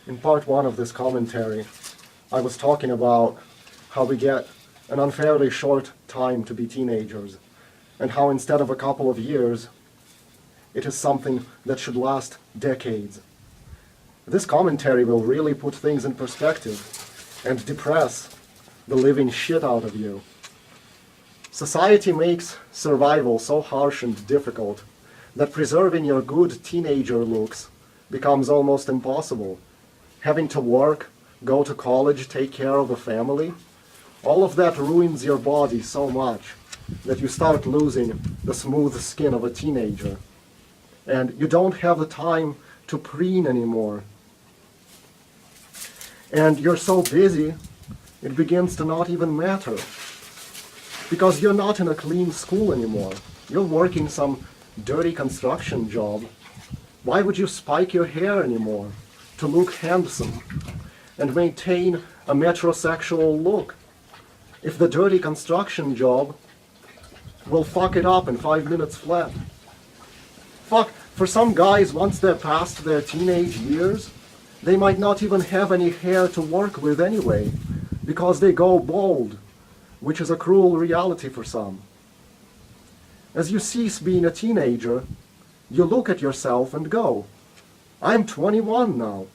In part one of this commentary, I was talking about how we get an unfairly short time to be teenagers, and how instead of a couple of years, it is something that should last decades. This commentary will really put things in perspective and depress the living shit out of you. Society makes survival so harsh and difficult that preserving your good teenager looks becomes almost impossible. Having to work, go to college, take care of a family, all of that ruins your body so much that you start losing the smooth skin of a teenager. And you don't have the time to preen anymore. And you're so busy, it begins to not even matter. Because you're not in a clean school anymore. You're working some dirty construction job. Why would you spike your hair anymore? To look handsome and maintain a metrosexual look. If the dirty construction job will fuck it up in 5 minutes flat. Fuck, for some guys, once they're past their teenage years, they might not even have any hair to work with anyway, because they go bald, which is a cruel reality for some. As you cease being a teenager, you look at yourself and go, I'm 21 now,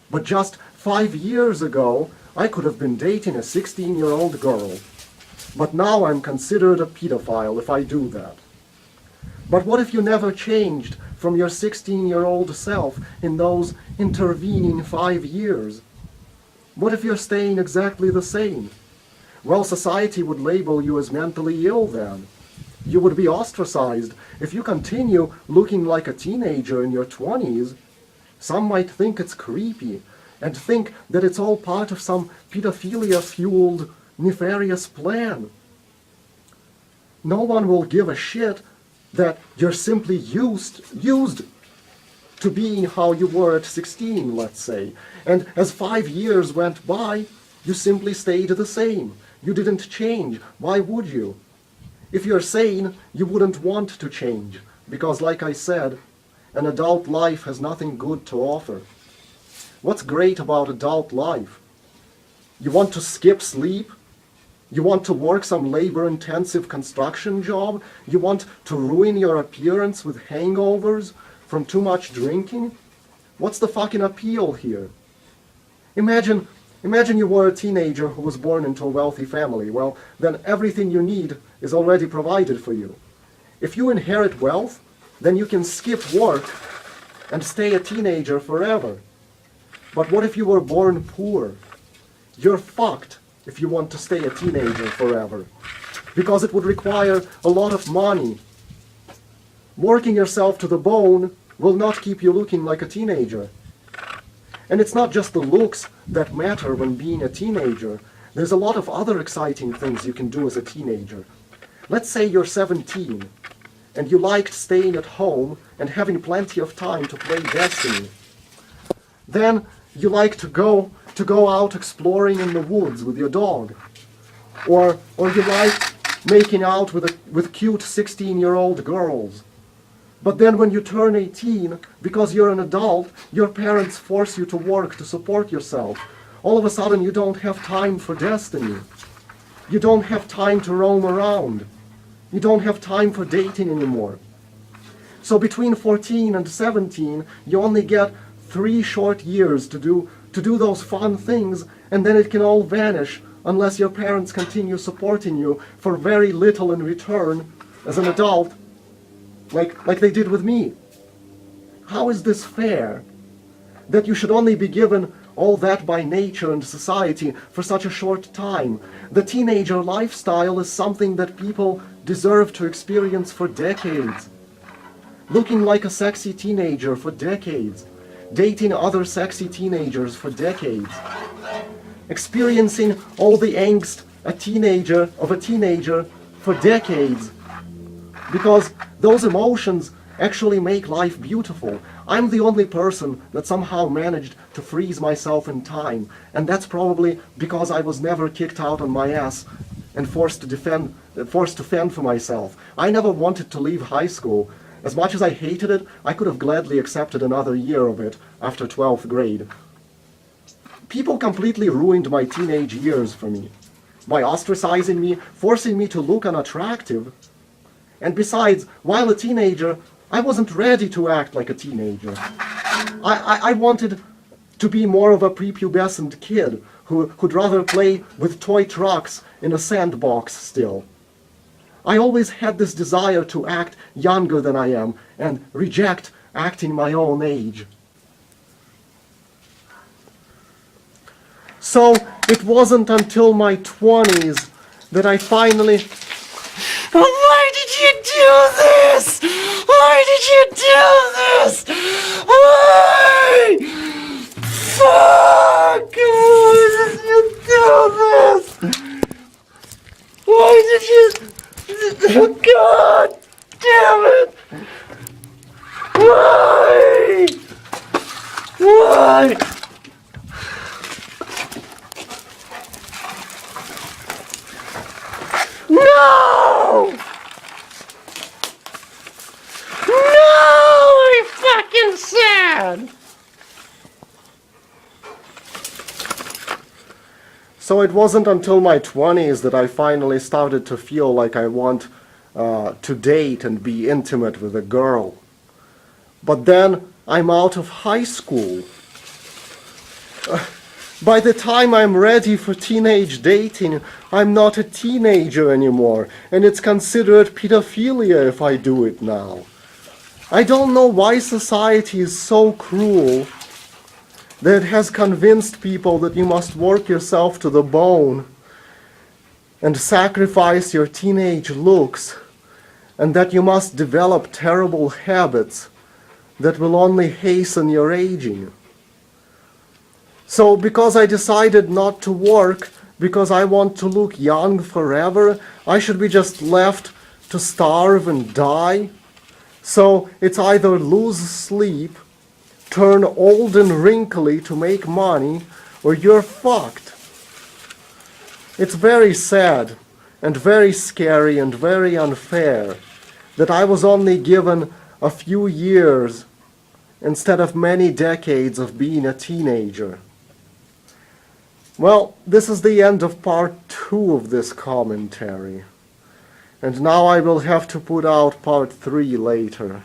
but just 5 years ago, I could have been dating a 16-year-old girl, but now I'm considered a pedophile if I do that. But what if you never changed from your 16-year-old self in those intervening 5 years? What if you're staying exactly the same? Well, society would label you as mentally ill then. You would be ostracized. If you continue looking like a teenager in your 20s, some might think it's creepy and think that it's all part of some pedophilia-fueled nefarious plan. No one will give a shit that you're simply used to being how you were at 16, let's say. And as 5 years went by, you simply stayed the same. You didn't change. Why would you? If you're sane, you wouldn't want to change, because like I said, an adult life has nothing good to offer. What's great about adult life? You want to skip sleep? You want to work some labor-intensive construction job? You want to ruin your appearance with hangovers from too much drinking? What's the fucking appeal here? Imagine you were a teenager who was born into a wealthy family. Well, then everything you need is already provided for you. If you inherit wealth, then you can skip work and stay a teenager forever. But what if you were born poor? You're fucked if you want to stay a teenager forever, because it would require a lot of money. Working yourself to the bone will not keep you looking like a teenager. And it's not just the looks that matter when being a teenager. There's a lot of other exciting things you can do as a teenager. Let's say you're 17, and you liked staying at home and having plenty of time to play Destiny. Then you like to go out exploring in the woods with your dog. Or you like making out with cute 16-year-old girls. But then when you turn 18, because you're an adult, your parents force you to work to support yourself. All of a sudden you don't have time for Destiny. You don't have time to roam around. You don't have time for dating anymore. So between 14 and 17, you only get 3 short years to do those fun things, and then it can all vanish unless your parents continue supporting you for very little in return as an adult, like they did with me. How is this fair? That you should only be given all that by nature and society for such a short time. The teenager lifestyle is something that people deserve to experience for decades. Looking like a sexy teenager for decades. Dating other sexy teenagers for decades. Experiencing all the angst of a teenager for decades. Because those emotions actually make life beautiful. I'm the only person that somehow managed to freeze myself in time, and that's probably because I was never kicked out on my ass and forced to fend for myself. I never wanted to leave high school. As much as I hated it, I could have gladly accepted another year of it after 12th grade. People completely ruined my teenage years for me by ostracizing me, forcing me to look unattractive. And besides, while a teenager, I wasn't ready to act like a teenager. I wanted to be more of a prepubescent kid who'd rather play with toy trucks in a sandbox still. I always had this desire to act younger than I am and reject acting my own age. So it wasn't until my 20s that I finally... Why did you do this? Why did you do this? Why? Fuck! Why did you do this? Why did you... God damn it! Why? Why? No! No! I'm fucking sad! So it wasn't until my 20s that I finally started to feel like I want to date and be intimate with a girl. But then I'm out of high school. By the time I'm ready for teenage dating, I'm not a teenager anymore, and it's considered pedophilia if I do it now. I don't know why society is so cruel that it has convinced people that you must work yourself to the bone and sacrifice your teenage looks, and that you must develop terrible habits that will only hasten your aging. So because I decided not to work, because I want to look young forever, I should be just left to starve and die? So it's either lose sleep, turn old and wrinkly to make money, or you're fucked. It's very sad and very scary and very unfair that I was only given a few years instead of many decades of being a teenager. Well, this is the end of part 2 of this commentary. And now I will have to put out part 3 later.